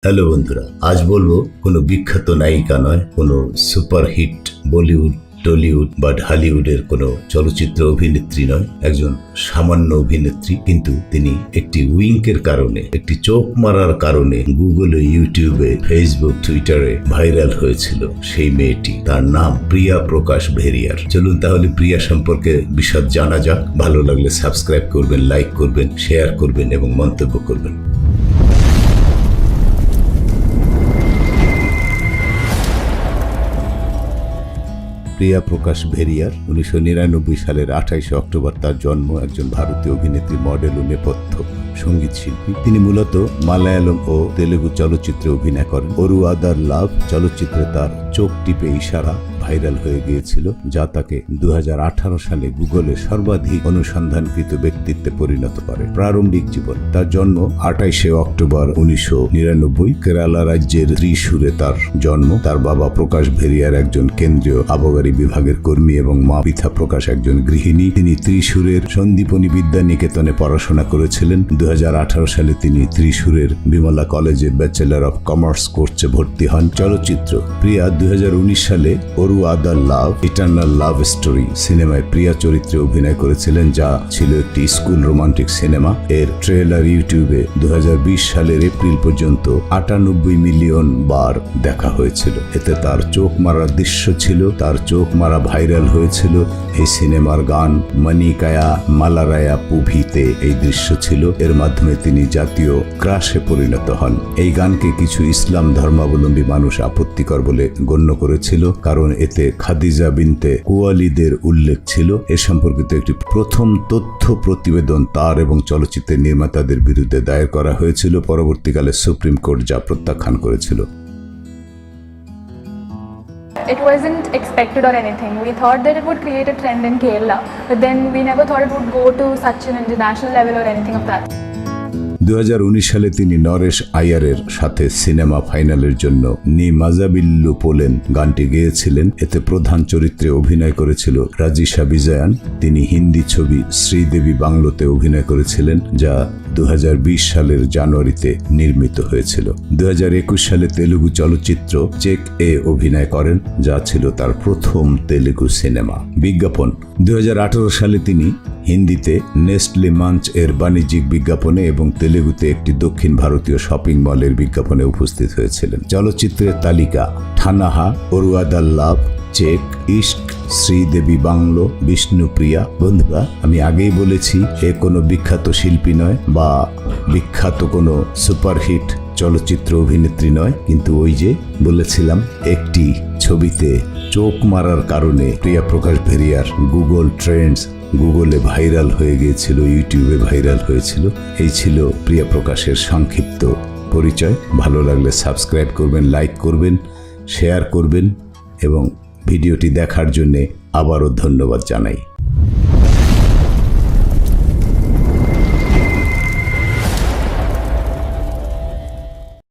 Hello বন্ধুরা, আজ বলবো কোনো বিখ্যাত নায়িকা নয়, কোনো সুপারহিট বলিউড, টলিউড বা হলিউডের কোনো চলচ্চিত্র অভিনেত্রী নয়, একজন সামান্য অভিনেত্রী। কিন্তু তিনি একটি উইঙ্কের কারণে, একটি চোখ মারার কারণে গুগলে, ইউটিউবে, ফেসবুক, টুইটারে ভাইরাল হয়েছিল। সেই মেয়েটি, তার নাম প্রিয়া প্রকাশ ভেরিয়ার। চলুন তাহলে প্রিয়া সম্পর্কে বিশদ জানা যাক। ভালো লাগলে সাবস্ক্রাইব করবেন, লাইক করবেন, শেয়ার করবেন এবং মন্তব্য করবেন। প্রিয়া প্রকাশ ভেরিয়ার 1999 সালের 28 অক্টোবর তার জন্ম। একজন ভারতীয় অভিনেত্রী, মডেল ও নেপথ্য সঙ্গীত শিল্পী। তিনি মূলত মালায়ালম ও তেলুগু চলচ্চিত্রে অভিনয় করেন। ওরু আদার লাভ চলচ্চিত্রে তার চোখ টিপে ইশারা ভাইরাল হয়ে গিয়েছিল, যা তাকে 2018 সালে গুগলে সর্বাধিক অনুসন্ধানকৃত ব্যক্তিত্বে পরিণত করে। প্রারম্ভিক জীবন: তার জন্ম 28 অক্টোবর 1999 কেরালা রাজ্যের ত্রিশুরে তার জন্ম। তার বাবা প্রকাশ ভেরিয়ার একজন কেন্দ্রীয় আবগারি বিভাগের কর্মী এবং মা পিতা প্রকাশ একজন গৃহিণী। তিনি ত্রিশুরের সন্দীপনী বিদ্যা নিকেতনে পড়াশোনা করেছিলেন। 2018 সালে তিনি ত্রিশুরের বিমলা কলেজে ব্যাচেলর অব কমার্স কোর্সে ভর্তি হন। চলচ্চিত্র: প্রিয়া 2019 সালে ওরু আদার লাভ ইটার্নাল লাভ স্টোরি সিনেমায় প্রিয়া চরিত্রে অভিনয় করেছিলেন, যা ছিল একটি স্কুল রোমান্টিক সিনেমা। এর ট্রেলার ইউটিউবে 2020 সালের এপ্রিল পর্যন্ত 98 মিলিয়ন বার দেখা হয়েছিল। এতে তার চোখ মারার দৃশ্য ছিল। তার চোখ মারা ভাইরাল হয়েছিল। এই সিনেমার গান মনিকায়া মালারায়া পুভিতে এই দৃশ্য ছিল। এর মাধ্যমে তিনি জাতীয় ক্রাশে পরিণত হন। এই গানকে কিছু ইসলাম ধর্মাবলম্বী মানুষ আপত্তিকর বলে গণ্য করেছিল, কারণ এতে খাদিজা বিনতে কুয়ালিদের উল্লেখ ছিল। এ সম্পর্কিত একটি প্রথম তথ্য প্রতিবেদন তার এবং চলচ্চিত্রের নির্মাতাদের বিরুদ্ধে দায়ের করা হয়েছিল। পরবর্তীকালে সুপ্রিম কোর্ট যা প্রত্যাখ্যান করেছিল। It wasn't expected or anything. We thought that it would create a trend in Kerala, but then we never thought it would go to such an international level or anything of that. 2019 সালে তিনি নরেশ আয়ারের সাথে cinema ফাইনালের জন্য নি মাজাবিল্লু pollen গানটি গেয়েছিলেন। এতে প্রধান চরিত্রে অভিনয় করেছিল রাজিশা বিজয়ান। তিনি হিন্দি ছবি শ্রীদেবী বাংলোতে অভিনয় করেছিলেন, যা 2020 সালের জানুয়ারিতে নির্মিত হয়েছিল। 2021 সালে তেলুগু চলচ্চিত্র চেক এ অভিনয় করেন, যা ছিল তার প্রথম তেলুগু সিনেমা। বিজ্ঞাপন: 2018 সালে তিনি হিন্দিতে নেস্টলে মাঞ্চ এর বাণিজ্যিক বিজ্ঞাপনে এবং তেলুগুতে একটি দক্ষিণ ভারতীয় শপিং মলের বিজ্ঞাপনে উপস্থিত হয়েছিলেন। চলচ্চিত্রের তালিকা: ঠানাহা, ওরু আদার লাভ, চেক, ইশক, শ্রীদেবী বাংলো, বিষ্ণুপ্রিয়া। বন্ধুরা, আমি আগেই বলেছি এ কোনো বিখ্যাত শিল্পী নয় বা বিখ্যাত কোনো সুপারহিট চলচ্চিত্র অভিনেত্রী নয়, কিন্তু ওই যে বলেছিলাম, একটি ছবিতে চোখ মারার কারণে প্রিয়া প্রকাশ ভেরিয়ার গুগল ট্রেন্ডস, গুগলে ভাইরাল হয়ে গিয়েছিল, ইউটিউবে ভাইরাল হয়েছিল। এই ছিল প্রিয়া প্রকাশের সংক্ষিপ্ত পরিচয়। ভালো লাগলে সাবস্ক্রাইব করবেন, লাইক করবেন, শেয়ার করবেন এবং ভিডিওটি দেখার জন্যে আবারও ধন্যবাদ জানাই।